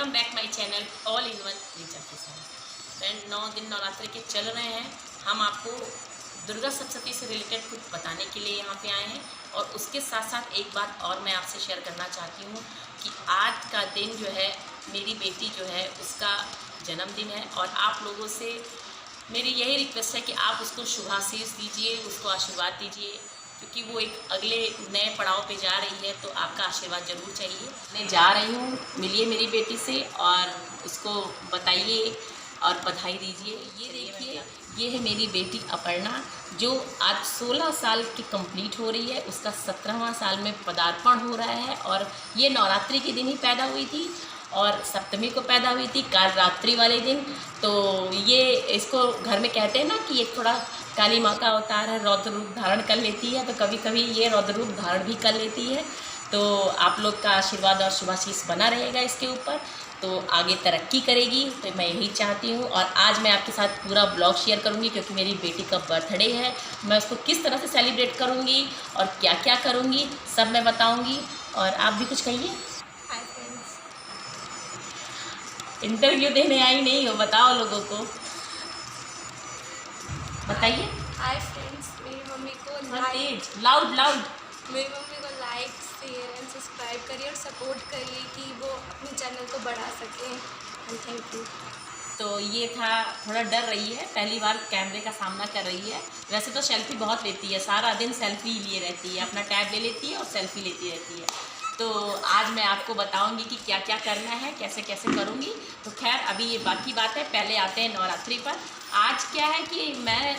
Welcome back my channel all in one Richa के साथ। Friend 9 दिन नवरात्रि के चल रहे हैं। हम आपको दुर्गा सप्तशती से रिलेटेड कुछ बताने के लिए यहाँ पे आए हैं और उसके साथ साथ एक बात और मैं आपसे शेयर करना चाहती हूँ कि आज का दिन जो है मेरी बेटी जो है उसका जन्मदिन है और आप लोगों से मेरी यही रिक्वेस्ट है कि आप उसको शुभाशीष दीजिए, उसको आशीर्वाद दीजिए, क्योंकि वो एक अगले नए पड़ाव पे जा रही है, तो आपका आशीर्वाद ज़रूर चाहिए। मैं जा रही हूँ, मिलिए मेरी बेटी से और उसको बताइए और बधाई दीजिए। ये देखिए, ये है मेरी बेटी अपर्णा जो आज 16 साल की कंप्लीट हो रही है। उसका 17वां साल में पदार्पण हो रहा है और ये नवरात्रि के दिन ही पैदा हुई थी और सप्तमी को पैदा हुई थी, काल रात्रि वाले दिन। तो ये इसको घर में कहते हैं ना कि ये थोड़ा काली माँ का अवतार है, रौद्र रूप धारण कर लेती है, तो कभी कभी ये रौद्र रूप धारण भी कर लेती है। तो आप लोग का आशीर्वाद और शुभाशीष बना रहेगा इसके ऊपर, तो आगे तरक्की करेगी, तो मैं यही चाहती हूँ। और आज मैं आपके साथ पूरा ब्लॉग शेयर करूँगी क्योंकि मेरी बेटी का बर्थडे है। मैं उसको किस तरह से सेलिब्रेट करूँगी और क्या क्या करूँगी सब मैं बताऊँगी। और आप भी कुछ कहिए। हाय फ्रेंड्स, इंटरव्यू देने आई नहीं हो, बताओ लोगों को, बताइए। हाय फ्रेंड्स, मेरी मम्मी को लाउड मेरी मम्मी को लाइक शेयर एंड सब्सक्राइब करिए और सपोर्ट करिए कि वो अपने चैनल को बढ़ा सकें। And thank you. तो ये था, थोड़ा डर रही है, पहली बार कैमरे का सामना कर रही है। वैसे तो सेल्फी बहुत लेती है, सारा दिन सेल्फी लिए रहती है, अपना टैब ले लेती है और सेल्फी लेती रहती है। तो आज मैं आपको बताऊंगी कि क्या क्या करना है, कैसे कैसे करूंगी। तो खैर अभी ये बाकी बात है, पहले आते हैं नवरात्रि पर। आज क्या है कि मैं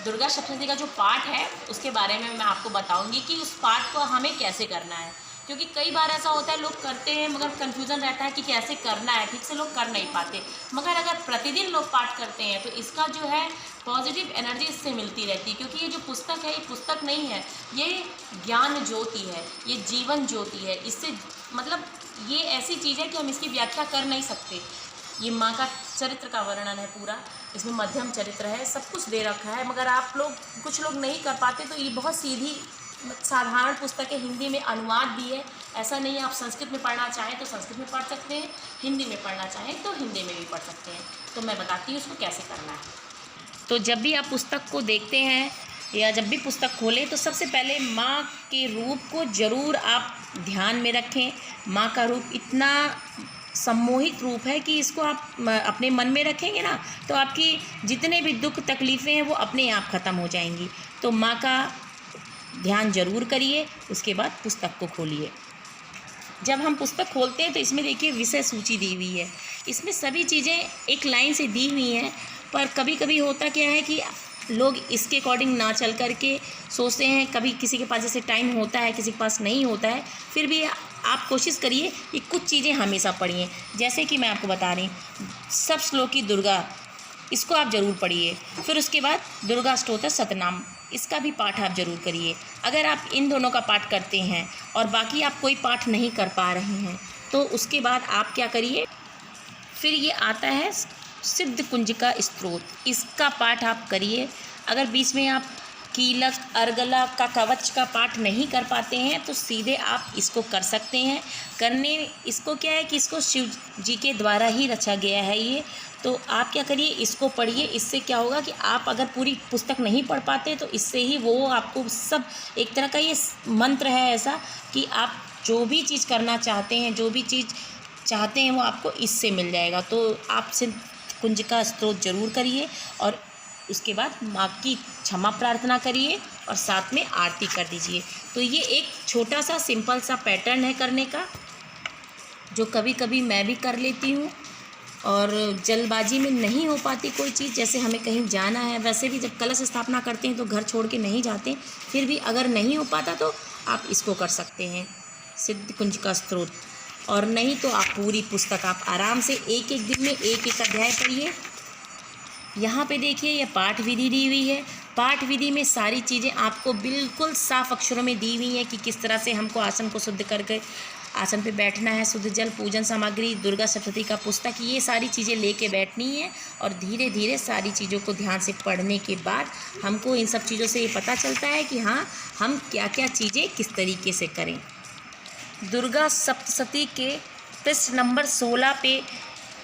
दुर्गा सप्तशती का जो पाठ है उसके बारे में मैं आपको बताऊंगी कि उस पाठ को हमें कैसे करना है, क्योंकि कई बार ऐसा होता है लोग करते हैं मगर कन्फ्यूज़न रहता है कि कैसे करना है, ठीक से लोग कर नहीं पाते। मगर अगर प्रतिदिन लोग पाठ करते हैं तो इसका जो है पॉजिटिव एनर्जी इससे मिलती रहती है, क्योंकि ये जो पुस्तक है ये पुस्तक नहीं है, ये ज्ञान ज्योति है, ये जीवन ज्योति है। इससे मतलब ये ऐसी चीज़ है कि हम इसकी व्याख्या कर नहीं सकते। ये माँ का चरित्र का वर्णन है पूरा, इसमें मध्यम चरित्र है, सब कुछ दे रखा है, मगर आप लोग कुछ लोग नहीं कर पाते। तो ये बहुत सीधी साधारण पुस्तक है, हिंदी में अनुवाद भी है। ऐसा नहीं है आप संस्कृत में पढ़ना चाहें तो संस्कृत में पढ़ सकते हैं, हिंदी में पढ़ना चाहें तो हिंदी में भी पढ़ सकते हैं। तो मैं बताती हूँ उसको कैसे करना है। तो जब भी आप पुस्तक को देखते हैं या जब भी पुस्तक खोलें तो सबसे पहले माँ के रूप को ज़रूर आप ध्यान में रखें। माँ का रूप इतना सम्मोहित रूप है कि इसको आप अपने मन में रखेंगे ना तो आपकी जितने भी दुख तकलीफ़ें हैं वो अपने आप ख़त्म हो जाएंगी। तो माँ का ध्यान जरूर करिए, उसके बाद पुस्तक को खोलिए। जब हम पुस्तक खोलते हैं तो इसमें देखिए विषय सूची दी हुई है, इसमें सभी चीज़ें एक लाइन से दी हुई हैं। पर कभी कभी होता क्या है कि लोग इसके अकॉर्डिंग ना चल करके सोचते हैं, कभी किसी के पास जैसे टाइम होता है किसी के पास नहीं होता है, फिर भी आप कोशिश करिए कि कुछ चीज़ें हमेशा पढ़िए। जैसे कि मैं आपको बता रही हूँ, सब श्लोकी दुर्गा, इसको आप ज़रूर पढ़िए। फिर उसके बाद दुर्गा स्तोत्र सतनाम, इसका भी पाठ आप ज़रूर करिए। अगर आप इन दोनों का पाठ करते हैं और बाकी आप कोई पाठ नहीं कर पा रहे हैं तो उसके बाद आप क्या करिए, फिर ये आता है सिद्ध कुंजिका स्तोत्र, इसका पाठ आप करिए। अगर बीच में आप कीलक अर्गला का कवच का पाठ नहीं कर पाते हैं तो सीधे आप इसको कर सकते हैं। इसको क्या है कि इसको शिव जी के द्वारा ही रचा गया है ये। तो आप क्या करिए, इसको पढ़िए। इससे क्या होगा कि आप अगर पूरी पुस्तक नहीं पढ़ पाते तो इससे ही वो आपको सब एक तरह का ये मंत्र है ऐसा कि आप जो भी चीज़ करना चाहते हैं, जो भी चीज़ चाहते हैं वो आपको इससे मिल जाएगा। तो आप सिद्ध कुंजिका स्तोत्र जरूर करिए और उसके बाद माँ की क्षमा प्रार्थना करिए और साथ में आरती कर दीजिए। तो ये एक छोटा सा सिंपल सा पैटर्न है करने का, जो कभी कभी मैं भी कर लेती हूँ और जल्दबाजी में नहीं हो पाती कोई चीज़, जैसे हमें कहीं जाना है। वैसे भी जब कलश स्थापना करते हैं तो घर छोड़ के नहीं जाते, फिर भी अगर नहीं हो पाता तो आप इसको कर सकते हैं, सिद्ध कुंजिका स्तोत्र। और नहीं तो आप पूरी पुस्तक आप आराम से एक एक दिन में एक एक अध्याय पढ़िए। यहाँ पे देखिए ये पाठ विधि दी हुई है। पाठ विधि में सारी चीज़ें आपको बिल्कुल साफ अक्षरों में दी हुई हैं कि किस तरह से हमको आसन को शुद्ध करके आसन पे बैठना है, शुद्ध जल, पूजन सामग्री, दुर्गा सप्तशती का पुस्तक, ये सारी चीज़ें लेके बैठनी है। और धीरे धीरे सारी चीज़ों को ध्यान से पढ़ने के बाद हमको इन सब चीज़ों से ये पता चलता है कि हाँ हम क्या क्या चीज़ें किस तरीके से करें। दुर्गा सप्तशती के पृष्ठ नंबर 16 पे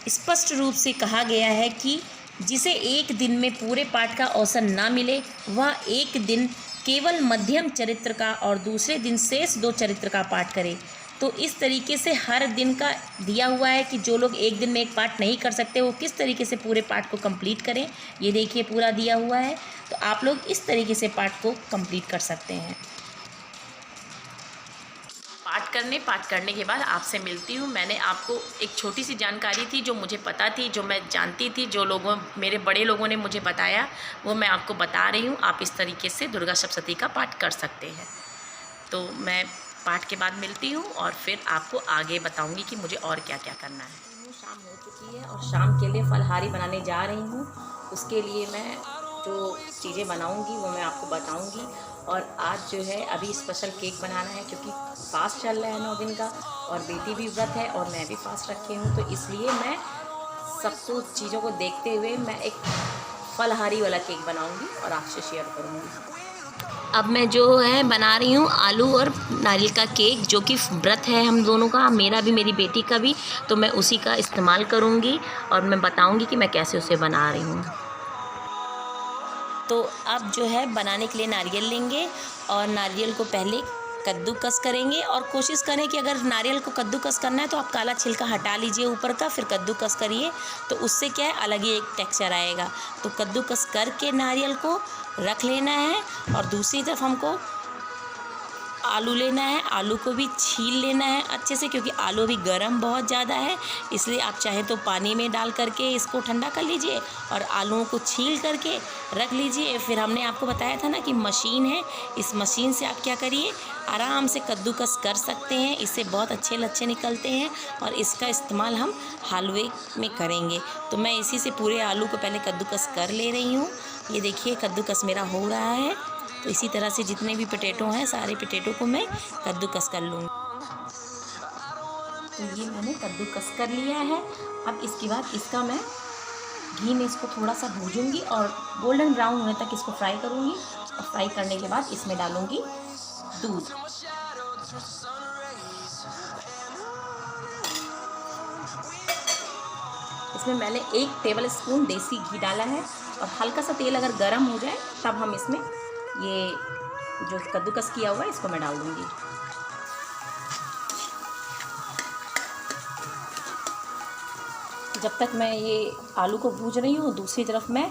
स्पष्ट रूप से कहा गया है कि जिसे एक दिन में पूरे पाठ का अवसर ना मिले वह एक दिन केवल मध्यम चरित्र का और दूसरे दिन शेष 2 चरित्र का पाठ करे। तो इस तरीके से हर दिन का दिया हुआ है कि जो लोग एक दिन में एक पाठ नहीं कर सकते वो किस तरीके से पूरे पाठ को कंप्लीट करें। ये देखिए पूरा दिया हुआ है, तो आप लोग इस तरीके से पाठ को कंप्लीट कर सकते हैं। पाठ करने के बाद आपसे मिलती हूँ। मैंने आपको एक छोटी सी जानकारी थी जो मुझे पता थी, जो मैं जानती थी, जो लोगों मेरे बड़े लोगों ने मुझे बताया वो मैं आपको बता रही हूँ। आप इस तरीके से दुर्गा सप्तशती का पाठ कर सकते हैं। तो मैं पाठ के बाद मिलती हूँ और फिर आपको आगे बताऊँगी कि मुझे और क्या क्या करना है। शाम हो चुकी है और शाम के लिए फलहारी बनाने जा रही हूँ। उसके लिए मैं जो चीज़ें बनाऊँगी वो मैं आपको बताऊँगी। और आज जो है अभी स्पेशल केक बनाना है क्योंकि फास्ट चल रहा है 9 दिन का और बेटी भी व्रत है और मैं भी फास्ट रखी हूँ, तो इसलिए मैं सब चीज़ों को देखते हुए मैं एक फलहारी वाला केक बनाऊँगी और आपसे शेयर करूँगी। अब मैं जो है बना रही हूँ आलू और नारियल का केक, जो कि व्रत है हम दोनों का, मेरा भी मेरी बेटी का भी, तो मैं उसी का इस्तेमाल करूँगी और मैं बताऊँगी कि मैं कैसे उसे बना रही हूँ। तो अब जो है बनाने के लिए नारियल लेंगे और नारियल को पहले कद्दूकस करेंगे। और कोशिश करें कि अगर नारियल को कद्दूकस करना है तो आप काला छिलका हटा लीजिए ऊपर का, फिर कद्दूकस करिए, तो उससे क्या है अलग ही एक टेक्सचर आएगा। तो कद्दूकस करके नारियल को रख लेना है और दूसरी तरफ हमको आलू लेना है। आलू को भी छील लेना है अच्छे से, क्योंकि आलू भी गर्म बहुत ज़्यादा है, इसलिए आप चाहे तो पानी में डाल करके इसको ठंडा कर लीजिए और आलूओं को छील करके रख लीजिए। फिर हमने आपको बताया था ना कि मशीन है, इस मशीन से आप क्या करिए आराम से कद्दूकस कर सकते हैं। इससे बहुत अच्छे लच्छे निकलते हैं और इसका इस्तेमाल हम हलवे में करेंगे। तो मैं इसी से पूरे आलू को पहले कद्दूकस कर ले रही हूँ। ये देखिए कद्दूकस मेरा हो रहा है। तो इसी तरह से जितने भी पोटैटो हैं सारे पोटैटो को मैं कद्दूकस कर लूँगी। तो ये मैंने कद्दूकस कर लिया है। अब इसके बाद इसका मैं घी में इसको थोड़ा सा भूजूंगी और गोल्डन ब्राउन होने तक इसको फ्राई करूँगी। और फ्राई करने के बाद इसमें डालूँगी दूध। इसमें मैंने 1 टेबल स्पून देसी घी डाला है और हल्का सा तेल अगर गर्म हो जाए तब हम इसमें ये जो कद्दूकस किया हुआ है इसको मैं डाल दूँगी। जब तक मैं ये आलू को भूज रही हूँ दूसरी तरफ मैं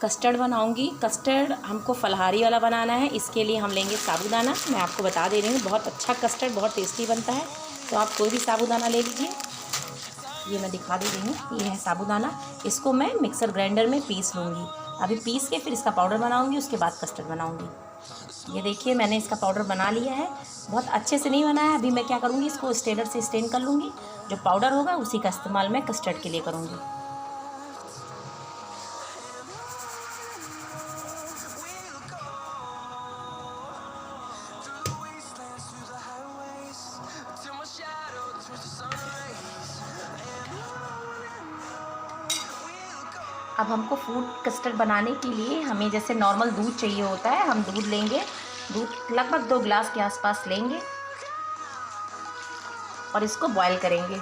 कस्टर्ड बनाऊँगी। कस्टर्ड हमको फलहारी वाला बनाना है, इसके लिए हम लेंगे साबूदाना। मैं आपको बता दे रही हूँ बहुत अच्छा कस्टर्ड बहुत टेस्टी बनता है, तो आप कोई भी साबूदाना ले लीजिए। ये मैं दिखा दे रही हूँ, ये है साबूदाना। इसको मैं मिक्सर ग्राइंडर में पीस लूँगी। अभी पीस के फिर इसका पाउडर बनाऊँगी, उसके बाद कस्टर्ड बनाऊँगी। ये देखिए मैंने इसका पाउडर बना लिया है, बहुत अच्छे से नहीं बनाया। अभी मैं क्या करूँगी इसको स्ट्रेनर से स्ट्रेन कर लूँगी। जो पाउडर होगा उसी का इस्तेमाल मैं कस्टर्ड के लिए करूँगी। अब हमको फ्रूट कस्टर्ड बनाने के लिए हमें जैसे नॉर्मल दूध चाहिए होता है, हम दूध लेंगे। दूध लगभग 2 गिलास के आसपास लेंगे और इसको बॉईल करेंगे।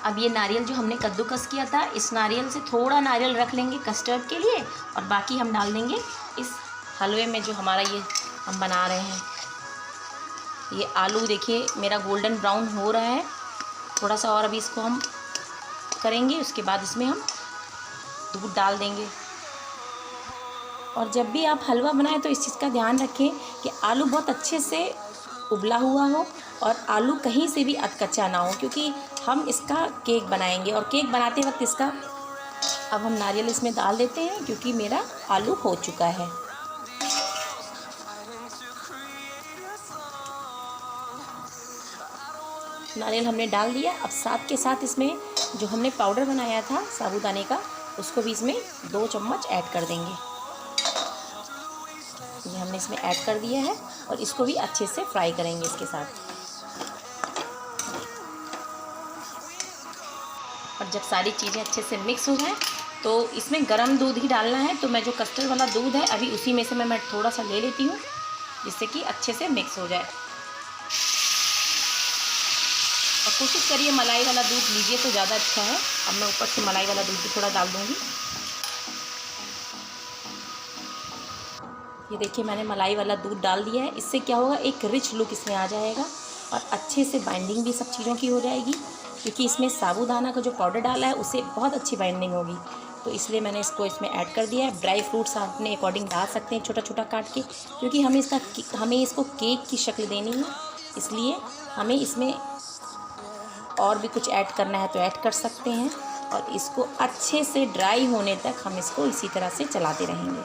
अब ये नारियल जो हमने कद्दूकस किया था, इस नारियल से थोड़ा नारियल रख लेंगे कस्टर्ड के लिए और बाकी हम डाल देंगे इस हलवे में जो हमारा ये हम बना रहे हैं। ये आलू देखिए मेरा गोल्डन ब्राउन हो रहा है, थोड़ा सा और अभी इसको हम करेंगे, उसके बाद इसमें हम दूध डाल देंगे। और जब भी आप हलवा बनाएं तो इस चीज़ का ध्यान रखें कि आलू बहुत अच्छे से उबला हुआ हो और आलू कहीं से भी अधकच्चा ना हो, क्योंकि हम इसका केक बनाएंगे और केक बनाते वक्त इसका अब हम नारियल इसमें डाल देते हैं क्योंकि मेरा आलू हो चुका है। नारियल हमने डाल दिया। अब साथ के साथ इसमें जो हमने पाउडर बनाया था साबूदाने का उसको भी इसमें 2 चम्मच ऐड कर देंगे। ये हमने इसमें ऐड कर दिया है और इसको भी अच्छे से फ्राई करेंगे इसके साथ। और जब सारी चीज़ें अच्छे से मिक्स हो जाएं तो इसमें गर्म दूध ही डालना है। तो मैं जो कस्टर्ड वाला दूध है अभी उसी में से मैं थोड़ा सा ले लेती हूँ जिससे कि अच्छे से मिक्स हो जाए। और कोशिश करिए मलाई वाला दूध लीजिए तो ज़्यादा अच्छा है। अब मैं ऊपर से मलाई वाला दूध भी थोड़ा डाल दूँगी। ये देखिए मैंने मलाई वाला दूध डाल दिया है। इससे क्या होगा, एक रिच लुक इसमें आ जाएगा और अच्छे से बाइंडिंग भी सब चीज़ों की हो जाएगी, क्योंकि इसमें साबूदाना का जो पाउडर डाला है उससे बहुत अच्छी बाइंडिंग होगी। तो इसलिए मैंने इसको इसमें ऐड कर दिया है। ड्राई फ्रूट्स आप अपने अकॉर्डिंग डाल सकते हैं छोटा छोटा काट के, क्योंकि हमें इसको केक की शक्ल देनी है, इसलिए हमें इसमें और भी कुछ ऐड करना है तो ऐड कर सकते हैं। और इसको अच्छे से ड्राई होने तक हम इसको इसी तरह से चलाते रहेंगे।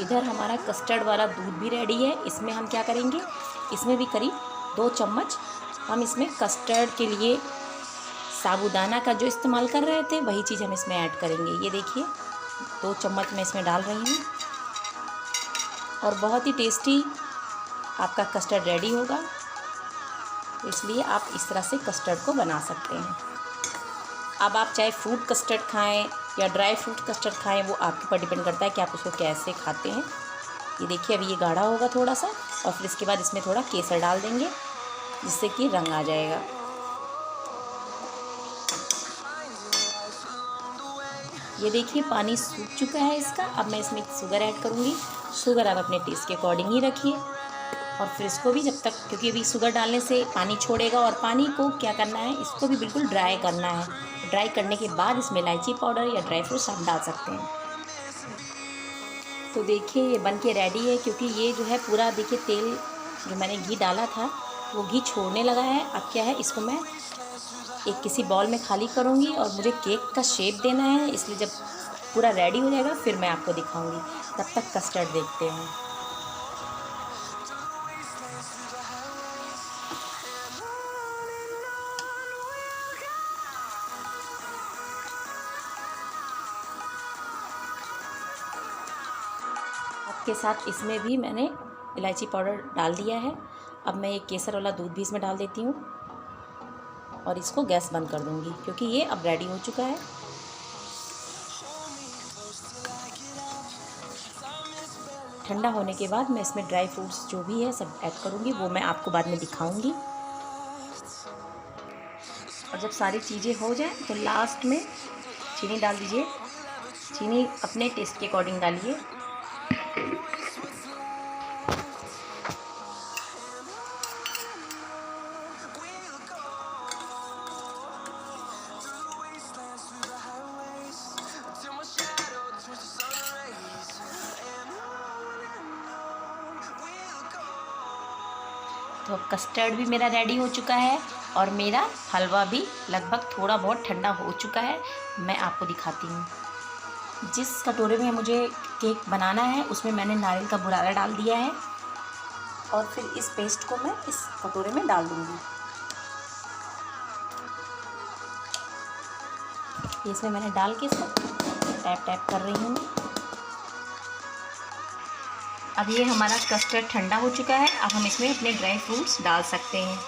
इधर हमारा कस्टर्ड वाला दूध भी रेडी है। इसमें हम क्या करेंगे, इसमें भी करीब 2 चम्मच हम इसमें कस्टर्ड के लिए साबूदाना का जो इस्तेमाल कर रहे थे वही चीज़ हम इसमें ऐड करेंगे। ये देखिए 2 चम्मच मैं इसमें डाल रही हूँ और बहुत ही टेस्टी आपका कस्टर्ड रेडी होगा। तो इसलिए आप इस तरह से कस्टर्ड को बना सकते हैं। अब आप चाहे फ्रूट कस्टर्ड खाएं या ड्राई फ्रूट कस्टर्ड खाएं, वो आपके ऊपर डिपेंड करता है कि आप उसको कैसे खाते हैं। ये देखिए अभी ये गाढ़ा होगा थोड़ा सा, और फिर इसके बाद इसमें थोड़ा केसर डाल देंगे जिससे कि रंग आ जाएगा। ये देखिए पानी सूख चुका है इसका। अब मैं इसमें शुगर ऐड करूँगी। शुगर आप अपने टेस्ट के अकॉर्डिंग ही रखिए। और फिर इसको भी जब तक, क्योंकि अभी शुगर डालने से पानी छोड़ेगा, और पानी को क्या करना है, इसको भी बिल्कुल ड्राई करना है। ड्राई करने के बाद इसमें इलायची पाउडर या ड्राई फ्रूट्स आप डाल सकते हैं। तो देखिए ये बन के रेडी है, क्योंकि ये जो है पूरा देखिए तेल जो मैंने घी डाला था वो घी छोड़ने लगा है। अब क्या है, इसको मैं एक किसी बॉल में खाली करूँगी और मुझे केक का शेप देना है, इसलिए जब पूरा रेडी हो जाएगा फिर मैं आपको दिखाऊँगी। तब तक कस्टर्ड देखते हैं। के साथ इसमें भी मैंने इलायची पाउडर डाल दिया है। अब मैं ये केसर वाला दूध भी इसमें डाल देती हूँ और इसको गैस बंद कर दूँगी, क्योंकि ये अब रेडी हो चुका है। ठंडा होने के बाद मैं इसमें ड्राई फ्रूट्स जो भी है सब ऐड करूँगी, वो मैं आपको बाद में दिखाऊँगी। और जब सारी चीज़ें हो जाए तो लास्ट में चीनी डाल दीजिए। चीनी अपने टेस्ट के अकॉर्डिंग डालिए। तो कस्टर्ड भी मेरा रेडी हो चुका है और मेरा हलवा भी लगभग थोड़ा बहुत ठंडा हो चुका है। मैं आपको दिखाती हूँ। जिस कटोरे में मुझे केक बनाना है उसमें मैंने नारियल का बुरादा डाल दिया है और फिर इस पेस्ट को मैं इस कटोरे में डाल दूँगी। इसमें मैंने डाल के इसको टैप टैप कर रही हूँ। अब ये हमारा कस्टर्ड ठंडा हो चुका है। अब हम इसमें अपने ड्राई फ्रूट्स डाल सकते हैं।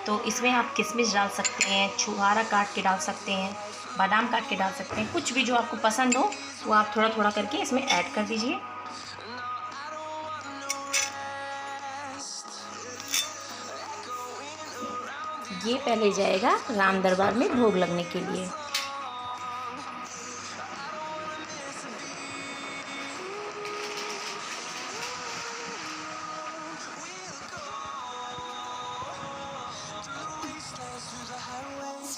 तो इसमें आप किशमिश डाल सकते हैं, छुहारा काट के डाल सकते हैं, बादाम काट के डाल सकते हैं। कुछ भी जो आपको पसंद हो वो आप थोड़ा थोड़ा करके इसमें ऐड कर दीजिए। ये पहले जाएगा राम दरबार में भोग लगने के लिए।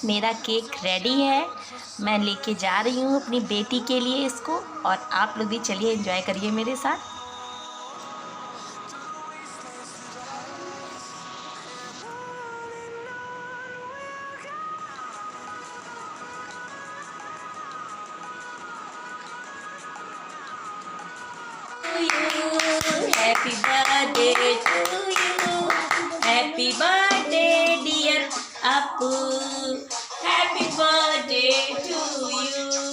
मेरा केक रेडी है। मैं लेके जा रही हूँ अपनी बेटी के लिए इसको, और आप लोग भी चलिए एंजॉय करिए मेरे साथ। Happy birthday to you, happy birthday dear Apu, happy birthday to you.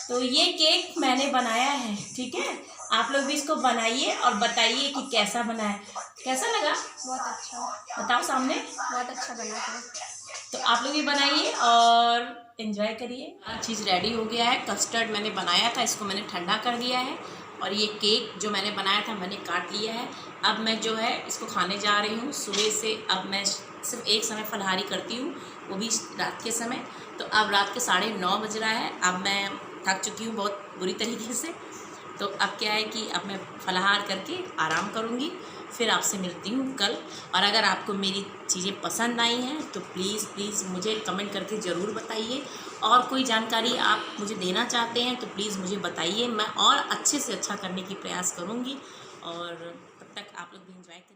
तो ये केक मैंने बनाया है, ठीक है। आप लोग भी इसको बनाइए और बताइए कि कैसा बना है। कैसा लगा? बहुत अच्छा, बताओ सामने। बहुत अच्छा बना है। तो आप लोग भी बनाइए और एंजॉय करिए। चीज़ रेडी हो गया है। कस्टर्ड मैंने बनाया था, इसको मैंने ठंडा कर दिया है, और ये केक जो मैंने बनाया था मैंने काट लिया है। अब मैं जो है इसको खाने जा रही हूँ। सुबह से अब मैं सिर्फ एक समय फलाहारी करती हूँ, वो भी रात के समय। तो अब रात के 9:30 बज रहा है। अब मैं थक चुकी हूँ बहुत बुरी तरीके से। तो अब क्या है कि अब मैं फलाहार करके आराम करूँगी, फिर आपसे मिलती हूँ कल। और अगर आपको मेरी चीज़ें पसंद आई हैं तो प्लीज़ मुझे कमेंट करके ज़रूर बताइए, और कोई जानकारी आप मुझे देना चाहते हैं तो प्लीज़ मुझे बताइए, मैं और अच्छे से अच्छा करने की प्रयास करूँगी। और तब तक आप लोग भी एंजॉय करिए।